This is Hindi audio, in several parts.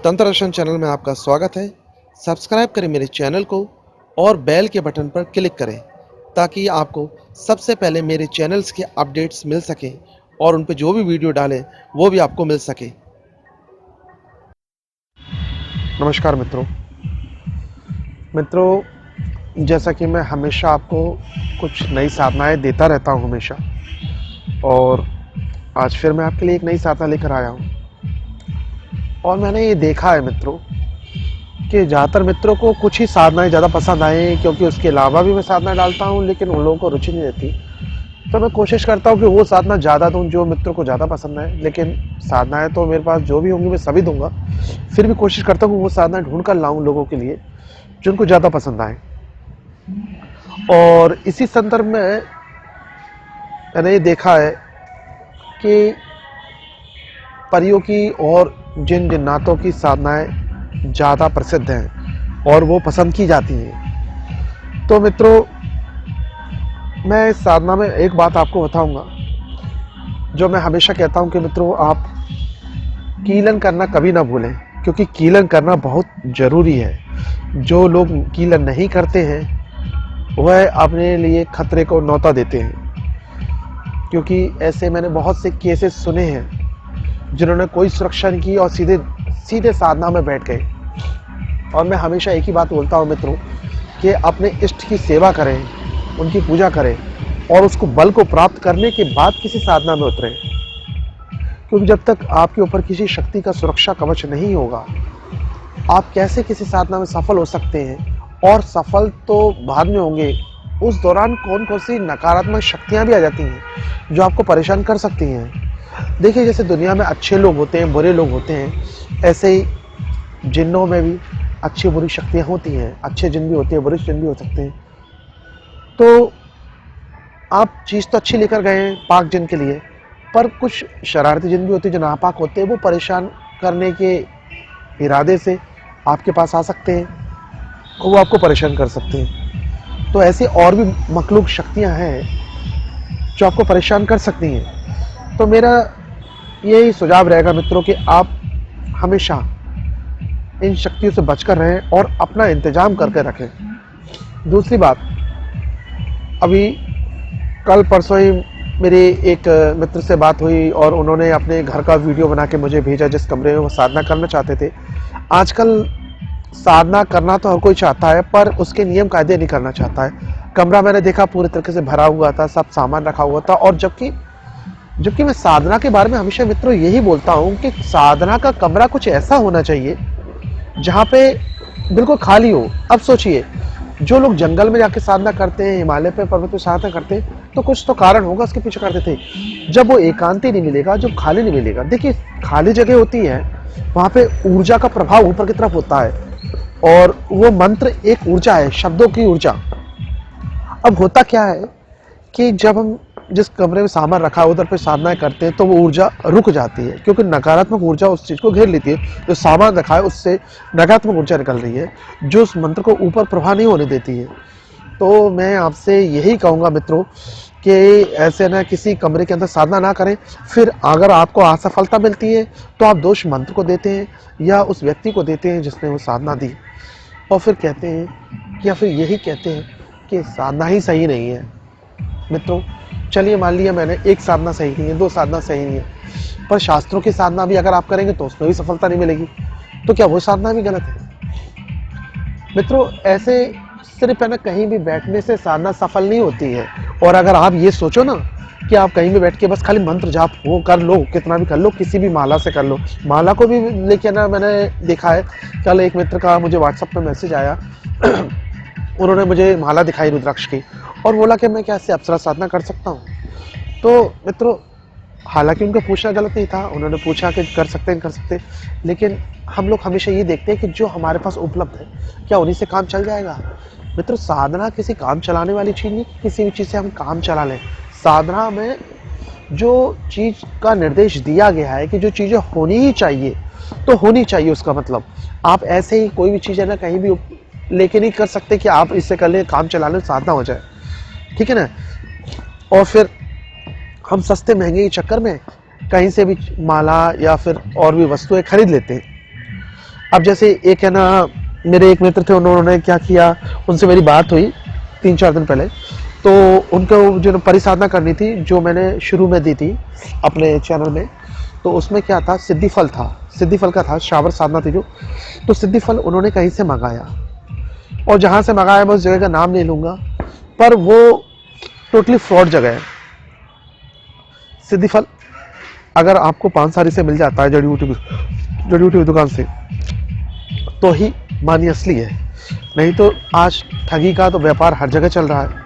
तंत्र दर्शन चैनल में आपका स्वागत है। सब्सक्राइब करें मेरे चैनल को और बेल के बटन पर क्लिक करें ताकि आपको सबसे पहले मेरे चैनल्स के अपडेट्स मिल सकें और उन पे जो भी वीडियो डालें वो भी आपको मिल सके। नमस्कार मित्रों, जैसा कि मैं हमेशा आपको कुछ नई साधनाएं देता रहता हूं हमेशा, और आज फिर मैं आपके लिए एक नई साधना लेकर आया हूं। और मैंने ये देखा है मित्रों कि ज़्यादातर मित्रों को कुछ ही साधनाएं ज़्यादा पसंद आए, क्योंकि उसके अलावा भी मैं साधना डालता हूं लेकिन उन लोगों को रुचि नहीं रहती। तो मैं कोशिश करता हूं कि वो साधना ज़्यादा दूं जो मित्रों को ज़्यादा पसंद आए। लेकिन साधनाएं तो मेरे पास जो भी होंगी मैं सभी दूंगा, फिर भी कोशिश करता हूँ कि वो साधना ढूंढ कर लाऊं लोगों के लिए जिनको ज़्यादा पसंद आए। और इसी संदर्भ में मैंने ये देखा है कि परियों की और जिन जिन्नातों की साधनाएं ज़्यादा प्रसिद्ध हैं और वो पसंद की जाती हैं। तो मित्रों, मैं इस साधना में एक बात आपको बताऊंगा जो मैं हमेशा कहता हूं कि मित्रों, आप कीलन करना कभी ना भूलें, क्योंकि कीलन करना बहुत ज़रूरी है। जो लोग कीलन नहीं करते हैं वह अपने लिए खतरे को न्योता देते हैं, क्योंकि ऐसे मैंने बहुत से केसेस सुने हैं जिन्होंने कोई सुरक्षा नहीं की और सीधे सीधे साधना में बैठ गए। और मैं हमेशा एक ही बात बोलता हूँ मित्रों कि अपने इष्ट की सेवा करें, उनकी पूजा करें और उसको बल को प्राप्त करने के बाद किसी साधना में उतरें, क्योंकि जब तक आपके ऊपर किसी शक्ति का सुरक्षा कवच नहीं होगा आप कैसे किसी साधना में सफल हो सकते हैं। और सफल तो बाद में होंगे, उस दौरान कौन कौन सी नकारात्मक शक्तियाँ भी आ जाती हैं जो आपको परेशान कर सकती हैं। देखिए, जैसे दुनिया में अच्छे लोग होते हैं, बुरे लोग होते हैं, ऐसे ही जिन्नों में भी अच्छी बुरी शक्तियाँ होती हैं। अच्छे जिन भी होते हैं, बुरे जिन भी हो सकते हैं। तो आप चीज़ तो अच्छी लेकर गए हैं पाक जिन के लिए, पर कुछ शरारती जिन भी होते हैं जो नापाक होते हैं, वो परेशान करने के इरादे से आपके पास आ सकते हैं, वो आपको परेशान कर सकते हैं। तो ऐसे और भी मखलूक शक्तियाँ हैं जो आपको परेशान कर सकती हैं। तो मेरा यही सुझाव रहेगा मित्रों कि आप हमेशा इन शक्तियों से बचकर रहें और अपना इंतजाम करके रखें। दूसरी बात, अभी कल परसों ही मेरी एक मित्र से बात हुई और उन्होंने अपने घर का वीडियो बना के मुझे भेजा जिस कमरे में वो साधना करना चाहते थे। आजकल साधना करना तो हर कोई चाहता है, पर उसके नियम कायदे नहीं करना चाहता है। कमरा मैंने देखा पूरी तरीके से भरा हुआ था, सब सामान रखा हुआ था। और जबकि मैं साधना के बारे में हमेशा मित्रों यही बोलता हूँ कि साधना का कमरा कुछ ऐसा होना चाहिए जहाँ पे बिल्कुल खाली हो। अब सोचिए, जो लोग जंगल में जाके साधना करते हैं, हिमालय पे पर्वत पे साधना करते हैं, तो कुछ तो कारण होगा उसके पीछे करते थे। जब वो एकांती नहीं मिलेगा, जब खाली नहीं मिलेगा, देखिए खाली जगह होती है वहाँ पे ऊर्जा का प्रभाव ऊपर की तरफ होता है, और वो मंत्र एक ऊर्जा है, शब्दों की ऊर्जा। अब होता क्या है कि जब हम जिस कमरे में सामान रखा है उधर पे साधनाएं करते हैं तो वो ऊर्जा रुक जाती है, क्योंकि नकारात्मक ऊर्जा उस चीज़ को घेर लेती है। जो सामान रखा है उससे नकारात्मक ऊर्जा निकल रही है जो उस मंत्र को ऊपर प्रभाव नहीं होने देती है। तो मैं आपसे यही कहूँगा मित्रों कि ऐसे ना किसी कमरे के अंदर साधना ना करें। फिर अगर आपको असफलता मिलती है तो आप दोष मंत्र को देते हैं या उस व्यक्ति को देते हैं जिसने वो साधना दी, और फिर कहते हैं या फिर यही कहते हैं कि साधना ही सही नहीं है। मित्रों, चलिए मान लिया मैंने एक साधना सही नहीं है, दो साधना सही नहीं है, पर शास्त्रों की साधना भी अगर आप करेंगे तो उसमें भी सफलता नहीं मिलेगी, तो क्या वो साधना भी गलत है? मित्रों, ऐसे सिर्फ है ना कहीं भी बैठने से साधना सफल नहीं होती है। और अगर आप ये सोचो ना कि आप कहीं भी बैठ के बस खाली मंत्र जाप वो कर लो, कितना भी कर लो, किसी भी माला से कर लो, माला को भी लेके ना मैंने देखा है। कल एक मित्र का मुझे व्हाट्सएप पे मैसेज आया उन्होंने मुझे माला दिखाई रुद्राक्ष की और बोला कि मैं क्या इससे अप्सरा साधना कर सकता हूँ। तो मित्रों, हालांकि उनका पूछना गलत नहीं था, उन्होंने पूछा कि कर सकते हैं, कर सकते हैं, लेकिन हम लोग हमेशा ये देखते हैं कि जो हमारे पास उपलब्ध है क्या उन्हीं से काम चल जाएगा। मित्रों, साधना किसी काम चलाने वाली चीज़ नहीं, किसी भी चीज़ से हम काम चला लें। साधना में जो चीज़ का निर्देश दिया गया है कि जो चीज़ें होनी ही चाहिए तो होनी चाहिए, उसका मतलब आप ऐसे ही कोई भी चीज़ है ना कहीं भी लेके नहीं कर सकते कि आप इससे कर ले काम चला लें साधना हो जाए, ठीक है ना। और फिर हम सस्ते महंगे के चक्कर में कहीं से भी माला या फिर और भी वस्तुएं खरीद लेते हैं। अब जैसे एक है ना, मेरे एक मित्र थे, उन्होंने क्या किया, उनसे मेरी बात हुई 3-4 दिन पहले। तो उनको जो परिसाधना करनी थी, जो मैंने शुरू में दी थी अपने चैनल में, तो उसमें क्या था, सिद्धि फल था, सिद्धि फल का था, श्रावण साधना थी जो। तो सिद्धि फल उन्होंने कहीं से मंगाया, और जहाँ से मंगाया मैं उस जगह का नाम नहीं लूँगा, पर वो टोटली फ्रॉड जगह है। सिद्धि फल अगर आपको पानसारी से मिल जाता है, जड़ी बूटी की दुकान से, तो ही मानी असली है, नहीं तो आज ठगी का तो व्यापार हर जगह चल रहा है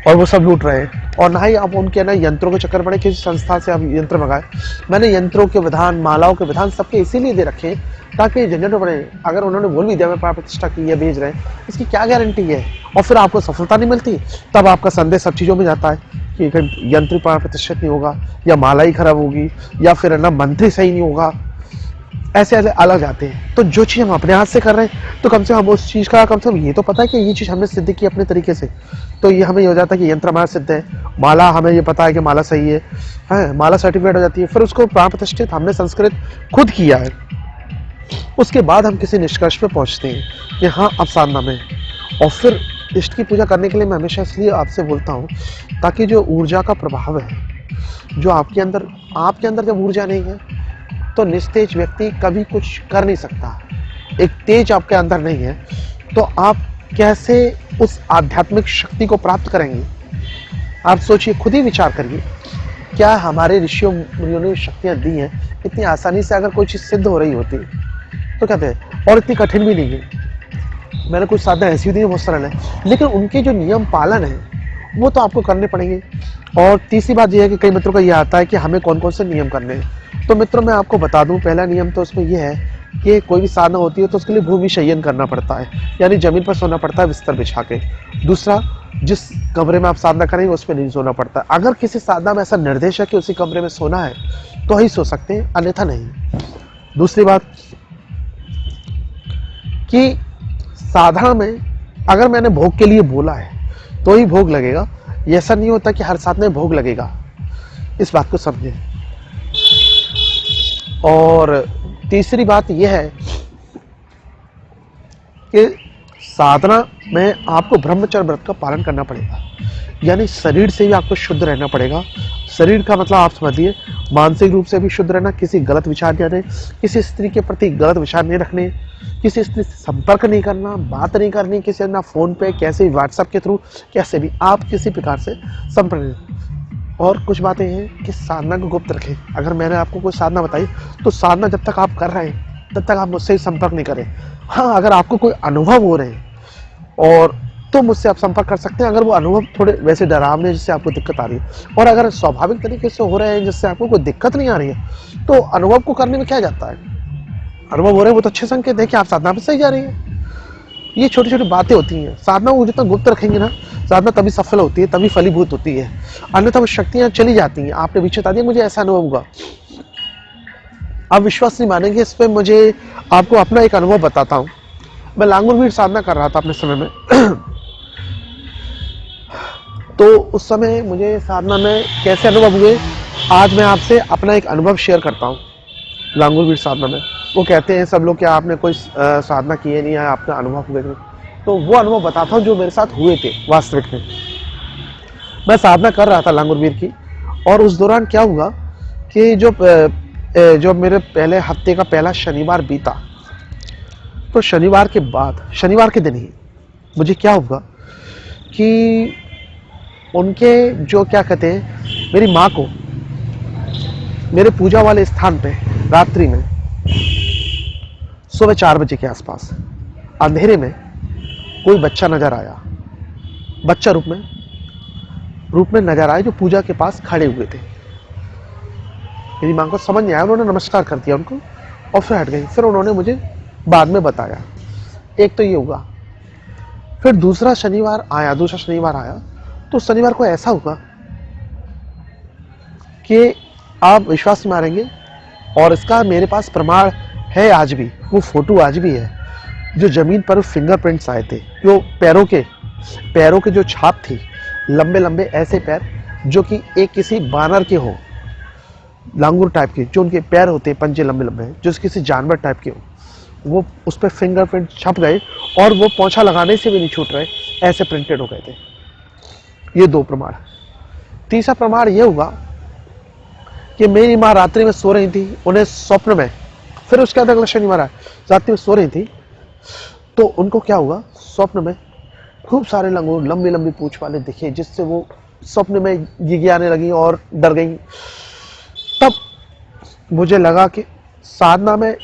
और वो सब लूट रहे हैं। और ना ही आप उनके ना यंत्रों के चक्कर पड़े, किसी संस्था से आप यंत्र मंगाए। मैंने यंत्रों के विधान, मालाओं के विधान सबके इसीलिए दे रखे हैं ताकि झंझट में पड़े। अगर उन्होंने बोल भी दिया मैं प्राण प्रतिष्ठा की है, भेज रहे हैं, इसकी क्या गारंटी है, और फिर आपको सफलता नहीं मिलती, तब आपका संदेह सब चीज़ों में जाता है कि कहीं यंत्र प्राण प्रतिष्ठित नहीं होगा, या माला ही खराब होगी, या फिर ना मंत्र सही नहीं होगा, ऐसे ऐसे अलग जाते हैं। तो जो चीज़ हम अपने हाथ से कर रहे हैं, तो कम से कम उस चीज़ का कम से कम ये तो पता है कि ये चीज़ हमने सिद्ध की अपने तरीके से, तो ये हमें ये हो जाता है कि यंत्र हमारा सिद्ध है। माला हमें ये पता है कि माला सही है, माला सर्टिफिकेट हो जाती है। फिर उसको प्राण प्रतिष्ठित हमने संस्कृत खुद किया है, उसके बाद हम किसी निष्कर्ष पे पहुंचते हैं कि हाँ अब साधना में। और फिर इष्ट की पूजा करने के लिए मैं हमेशा इसलिए आपसे बोलता हूँ, ताकि जो ऊर्जा का प्रभाव है, जो आपके अंदर जब ऊर्जा नहीं है, तो निस्तेज व्यक्ति कभी कुछ कर नहीं सकता। एक तेज आपके अंदर नहीं है, तो आप कैसे उस आध्यात्मिक शक्ति को प्राप्त करेंगे? आप सोचिए, खुद ही विचार करिए, क्या हमारे ऋषियों मुनियों ने शक्तियाँ दी हैं, इतनी आसानी से अगर कोई चीज़ सिद्ध हो रही होती तो कहते हैं, और इतनी कठिन भी नहीं है। मैंने कुछ साधना ऐसी दी है बहुत सरल है, लेकिन उनके जो नियम पालन है वो तो आपको करने पड़ेंगे। और तीसरी बात यह है कि कई मित्रों का यह आता है कि हमें कौन कौन से नियम करने हैं। तो मित्रों मैं आपको बता दूं, पहला नियम तो उसमें यह है कि कोई भी साधना होती है तो उसके लिए भूमि शयन करना पड़ता है, यानी जमीन पर सोना पड़ता है बिस्तर बिछा के। दूसरा, जिस कमरे में आप साधना करेंगे उस पर नहीं सोना पड़ता। अगर किसी साधना में ऐसा निर्देश है कि उसी कमरे में सोना है तो ही सो सकते हैं, अन्यथा नहीं। दूसरी बात कि साधना में अगर मैंने भोग के लिए बोला है तो ही भोग लगेगा, ऐसा नहीं होता कि हर साधना में भोग लगेगा, इस बात को समझें। और तीसरी बात यह है कि साधना में आपको ब्रह्मचर्य व्रत का पालन करना पड़ेगा, यानी शरीर से भी आपको शुद्ध रहना पड़ेगा। शरीर का मतलब आप समझिए, मानसिक रूप से भी शुद्ध रहना, किसी गलत विचार नहीं आने, किसी स्त्री के प्रति गलत विचार नहीं रखने, किसी स्त्री से संपर्क नहीं करना, बात नहीं करनी किसी ना फोन पे, कैसे भी व्हाट्सएप के थ्रू, कैसे भी आप किसी प्रकार से संपर्क नहीं। और कुछ बातें हैं कि साधना को गुप्त रखें। अगर मैंने आपको कोई साधना बताई तो साधना जब तक आप कर रहे हैं तब तक आप मुझसे संपर्क नहीं करें। हाँ, अगर आपको कोई अनुभव हो रहे हैं और तो मुझसे आप संपर्क कर सकते हैं, अगर वो अनुभव थोड़े वैसे डरावने जिससे आपको दिक्कत आ रही है। और अगर स्वाभाविक तरीके से हो रहे हैं जिससे आपको कोई दिक्कत नहीं आ रही है, तो अनुभव को करने में क्या जाता है, अनुभव हो रहे हैं वो तो अच्छे संकेत है कि आप साधना पे सही जा रही है। ये छोटी छोटी बातें होती हैं। साधना को जितना गुप्त रखेंगे ना, साधना तभी सफल होती है, तभी फलीभूत होती है, अन्यथा वो शक्तियां चली जाती हैं। आपने पीछे बता दिया मुझे ऐसा अनुभव हुआ, आप विश्वास नहीं मानेंगे इस पर। मुझे आपको अपना एक अनुभव बताता हूँ। मैं लांगुरवीर साधना कर रहा था अपने समय में तो उस समय मुझे साधना में कैसे अनुभव हुए, आज मैं आपसे अपना एक अनुभव शेयर करता हूँ। लांगुरवीर साधना में वो कहते हैं सब लोग कि आपने कोई साधना किए नहीं है, आपका अनुभव हुए नहीं, तो वो अनुभव बताता हूँ जो मेरे साथ हुए थे वास्तविक में। मैं साधना कर रहा था लांगुरवीर की, और उस दौरान क्या हुआ कि जो मेरे पहले हफ्ते का पहला शनिवार बीता, तो शनिवार के बाद, शनिवार के दिन ही मुझे क्या हुआ कि उनके जो क्या कहते हैं, मेरी माँ को मेरे पूजा वाले स्थान पे रात्रि में सुबह 4 बजे के आसपास अंधेरे में कोई बच्चा नजर आया, बच्चा रूप में नजर आया, जो पूजा के पास खड़े हुए थे। मेरी माँ को समझ नहीं आया, उन्होंने नमस्कार कर दिया उनको और फिर हट गई। फिर उन्होंने मुझे बाद में बताया। एक तो ये हुआ। फिर दूसरा शनिवार आया, तो शनिवार को ऐसा हुआ कि आप विश्वास नहीं मारेंगे, और इसका मेरे पास प्रमाण है आज भी, वो फोटो आज भी है, जो जमीन पर फिंगरप्रिंट्स आए थे, जो पैरों के जो छाप थी, लंबे लंबे ऐसे पैर जो कि एक किसी बानर के हो, लांगूर टाइप के जो उनके पैर होते हैं, पंजे लंबे लंबे, जो किसी जानवर टाइप के हो, वो उस पर फिंगरप्रिंट छप गए और वो पोंछा लगाने से भी नहीं छूट रहे, ऐसे प्रिंटेड हो गए थे। ये 2 प्रमाण। तीसरा प्रमाण ये हुआ कि मेरी माँ रात्रि में सो रही थी, उन्हें स्वप्न में, फिर उसके बाद अगला शनिवार आया, रात्रि में सो रही थी तो उनको क्या हुआ, स्वप्न में खूब सारे लंगूर लंबी लंबी पूंछ वाले दिखे, जिससे वो स्वप्न में गिगियाने लगी और डर गई। तब मुझे लगा कि साधना में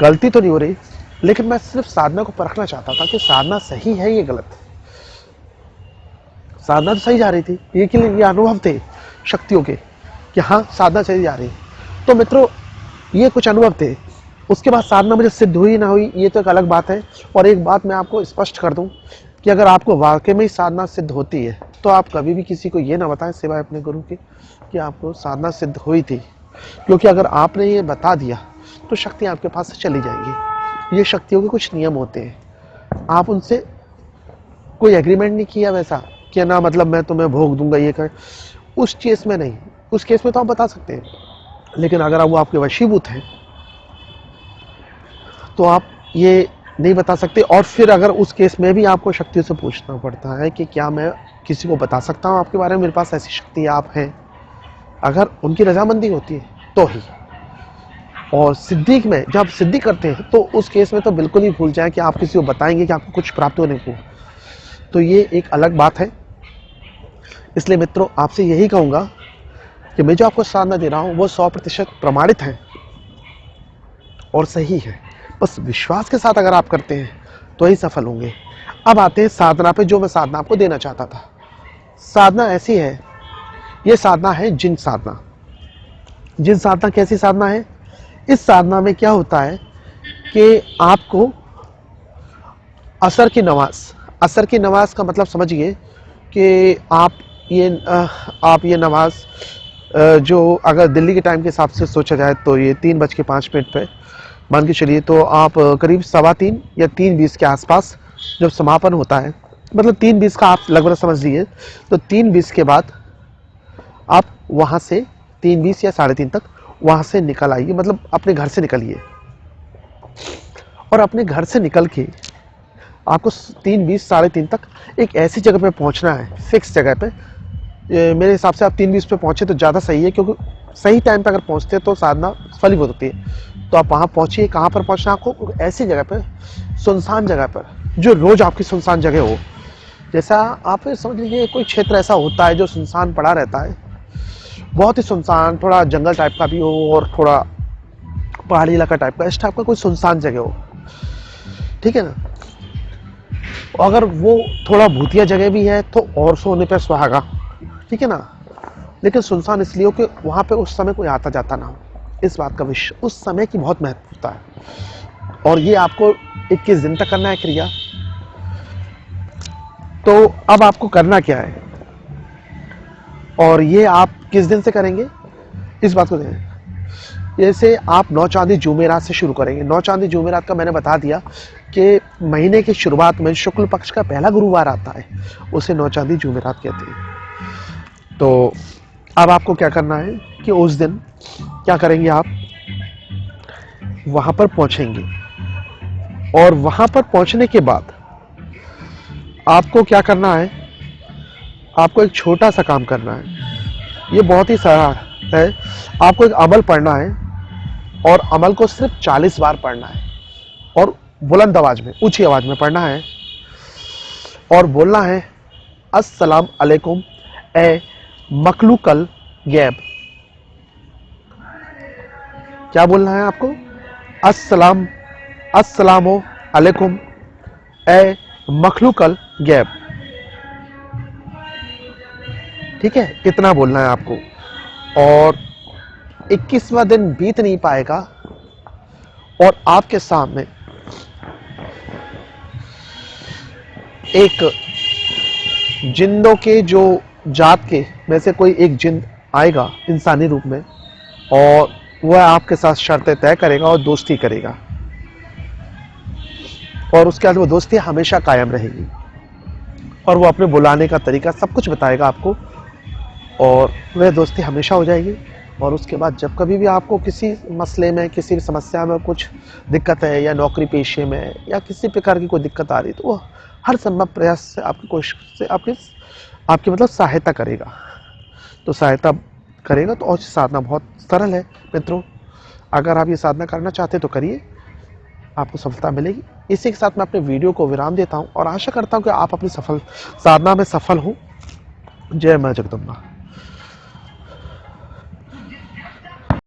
गलती तो नहीं हो रही, लेकिन मैं सिर्फ साधना को परखना चाहता था कि साधना सही है ये गलत। साधना तो सही जा रही थी, ये अनुभव थे शक्तियों के कि हाँ साधना सही जा रही। तो मित्रों, ये कुछ अनुभव थे। उसके बाद साधना मुझे सिद्ध हुई ना हुई ये तो एक अलग बात है। और एक बात मैं आपको स्पष्ट कर दूं कि अगर आपको वाकई में ही साधना सिद्ध होती है तो आप कभी भी किसी को ये ना बताएं सिवाय अपने गुरु के कि आपको साधना सिद्ध हुई थी, क्योंकि अगर आपने ये बता दिया तो शक्ति आपके पास से चली जाएंगी। ये शक्तियों के कुछ नियम होते हैं, आप उनसे कोई एग्रीमेंट नहीं किया वैसा कि ना मतलब मैं तुम्हें भोग दूंगा ये कर, उस केस में नहीं। उस केस में तो आप बता सकते हैं, लेकिन अगर वो आपके वशीभूत हैं तो आप ये नहीं बता सकते। और फिर अगर उस केस में भी आपको शक्तियों से पूछना पड़ता है कि क्या मैं किसी को बता सकता हूँ आपके बारे में, मेरे पास ऐसी शक्ति आप हैं, अगर उनकी रजामंदी होती है तो ही। और सिद्धि में जब सिद्धि करते हैं तो उस केस में तो बिल्कुल ही भूल जाए कि आप किसी को बताएंगे कि आपको कुछ प्राप्त होने को, तो ये एक अलग बात है। इसलिए मित्रों, आपसे यही कहूँगा कि मैं जो आपको साधना दे रहा हूँ वो 100% प्रमाणित है और सही है। बस विश्वास के साथ अगर आप करते हैं तो ही सफल होंगे। अब आते हैं साधना पे, जो मैं साधना आपको देना चाहता था। साधना ऐसी है, ये साधना है जिन साधना। जिन साधना कैसी साधना है? इस साधना में क्या होता है कि आपको असर की नमाज का मतलब समझिए कि आप ये नमाज जो अगर दिल्ली के टाइम के हिसाब से सोचा जाए तो ये 3:05 पे मान के चलिए, तो आप करीब 3:15 या 3:20 के आसपास जब समापन होता है, मतलब 3:20 का आप लगभग समझ लीजिए, तो 3:20 के बाद आप वहाँ से 3:20 या 3:30 तक वहाँ से निकल आइए, मतलब अपने घर से निकलिए। और अपने घर से निकल के आपको 3:20 3:30 तक एक ऐसी जगह पे पहुँचना है, फिक्स जगह पे। मेरे हिसाब से आप 3:20 पे पहुँचे तो ज़्यादा सही है, क्योंकि सही टाइम पे अगर पहुँचते तो साधना फलीभूत होती है। तो आप वहाँ पहुँचिए। कहाँ पर पहुँचना आपको? ऐसी जगह पर, सुनसान जगह पर, जो रोज़ आपकी सुनसान जगह हो। जैसा आप समझ लीजिए कोई क्षेत्र ऐसा होता है जो सुनसान पड़ा रहता है, बहुत ही सुनसान, थोड़ा जंगल टाइप का भी हो और थोड़ा पहाड़ी इलाका टाइप का, इस टाइप का कोई सुनसान जगह हो, ठीक है ना। अगर वो थोड़ा भूतिया जगह भी है तो और सोने पे सुहागा, ठीक है ना। लेकिन सुनसान इसलिए हो कि वहाँ पे उस समय कोई आता जाता ना हो। इस बात का उस समय की बहुत महत्वता है। और ये आपको 21 दिन तक करना है क्रिया। तो अब आपको करना क्या है और ये आप किस दिन से करेंगे, इस बात को देखें। जैसे आप 9 चांदी जुमेरात से शुरू करेंगे। 9 चांदी जुमेरात का मैंने बता दिया कि महीने की शुरुआत में शुक्ल पक्ष का पहला गुरुवार आता है, उसे 9 चांदी जुमेरात कहते हैं। तो अब आपको क्या करना है कि उस दिन क्या करेंगे, आप वहां पर पहुंचेंगे और वहां पर पहुंचने के बाद आपको क्या करना है, आपको एक छोटा सा काम करना है। ये बहुत ही सरल है। आपको एक अमल पढ़ना है और अमल को सिर्फ 40 बार पढ़ना है और बुलंद आवाज में, ऊंची आवाज में पढ़ना है और बोलना है, अस्सलाम अलैकुम ए मखलूकल गैब। क्या बोलना है आपको? अस्सलामो अलैकुम ए मखलूकल गैब, ठीक है, इतना बोलना है आपको। और 21वां दिन बीत नहीं पाएगा और आपके सामने एक जिंदों के जो जात के में से कोई एक जिंद आएगा इंसानी रूप में, और वह आपके साथ शर्तें तय करेगा और दोस्ती करेगा, और उसके बाद वो दोस्ती हमेशा कायम रहेगी और वो अपने बुलाने का तरीका सब कुछ बताएगा आपको, और वह दोस्ती हमेशा हो जाएगी। और उसके बाद जब कभी भी आपको किसी मसले में, किसी भी समस्या में कुछ दिक्कत है, या नौकरी पेशे में, या किसी प्रकार की कोई दिक्कत आ रही है, तो वो हर संभव प्रयास से, आपकी कोशिश से आपकी आपकी मतलब सहायता करेगा। तो सहायता करेगा तो, और साधना बहुत सरल है मित्रों। अगर आप ये साधना करना चाहते तो करिए, आपको सफलता मिलेगी। इसी के साथ मैं अपने वीडियो को विराम देता हूँ और आशा करता हूँ कि आप अपनी साधना में सफल हो। जय मां जगदम्बा।